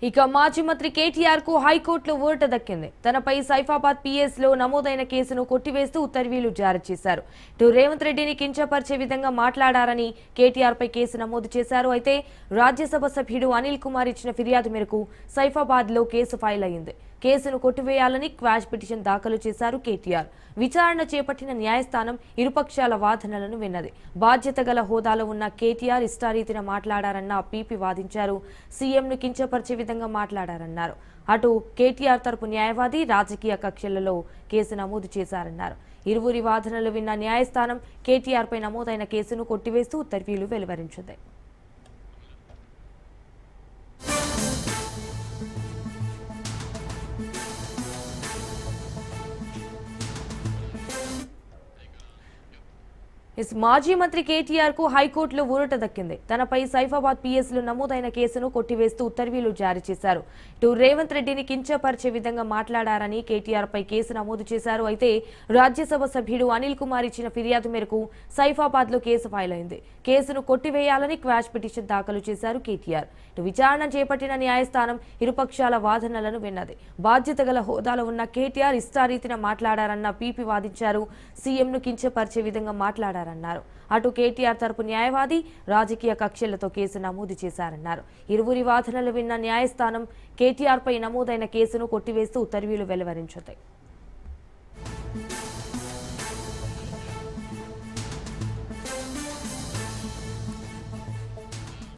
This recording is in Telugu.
ఇక మాజీ మంత్రి కేటీఆర్ కు హైకోర్టులో ఊరట దక్కింది. తనపై సైఫాబాద్ పిఎస్ లో నమోదైన కేసును కొట్టివేస్తూ ఉత్తర్వులు జారీ చేశారు. ఇటు రేవంత్ రెడ్డిని కించపరిచే విధంగా మాట్లాడారని కేటీఆర్ పై కేసు నమోదు చేశారు. అయితే రాజ్యసభ సభ్యుడు అనిల్ కుమార్ ఇచ్చిన ఫిర్యాదు మేరకు సైఫాబాద్ లో కేసు ఫైల్ అయింది. కేసును కొట్టివేయాలని క్వాష్ పిటిషన్ దాఖలు చేశారు కేటీఆర్. విచారణ చేపట్టిన న్యాయస్థానం ఇరుపక్షాల వాదనలను విన్నది. బాధ్యత గల హోదాలో ఉన్న కేటీఆర్ ఇష్టారీతిన మాట్లాడారన్న పీపీ వాదించారు. సీఎంను కించపరిచే విధంగా మాట్లాడారన్నారు. అటు కేటీఆర్ తరపు న్యాయవాది రాజకీయ కక్షలలో కేసు నమోదు చేశారన్నారు. ఇరువురి వాదనలు విన్న న్యాయస్థానం కేటీఆర్ పై నమోదైన కేసును కొట్టివేస్తూ ఉత్తర్వులు వెలువరించింది. మాజీ మంత్రి కేటీఆర్ కు హైకోర్టులో ఊరట దక్కింది. తనపై సైఫాబాద్ పిఎస్ లో నమోదైన కేసును కొట్టివేస్తూ ఉత్తర్వులు జారీ చేశారు. ఇటు రేవంత్ రెడ్డిని కించపరిచే విధంగా మాట్లాడారని కేటీఆర్ పై కేసు నమోదు చేశారు. అయితే రాజ్యసభ సభ్యుడు అనిల్ కుమార్ ఇచ్చిన ఫిర్యాదు మేరకు సైఫాబాద్ లో కేసు ఫైల్ అయింది. కేసును కొట్టివేయాలని క్వాష్ పిటిషన్ దాఖలు చేశారు కేటీఆర్. ఇటు విచారణ చేపట్టిన న్యాయస్థానం ఇరుపక్షాల వాదనలను విన్నది. బాధ్యత గల హోదాలో ఉన్న కేటీఆర్ ఇష్టారీతిన మాట్లాడారన్న పీపీ వాదించారు. సీఎంను కించపరిచే విధంగా మాట్లాడారు. అటు కేటీఆర్ తరపు న్యాయవాది రాజకీయ కక్షలతో కేసు నమోదు చేశారన్నారు. ఇరువురి వాదనలు విన్న న్యాయస్థానం కేటీఆర్ పై నమోదైన కేసును కొట్టివేస్తూ ఉత్తర్వులు వెలువరించింది.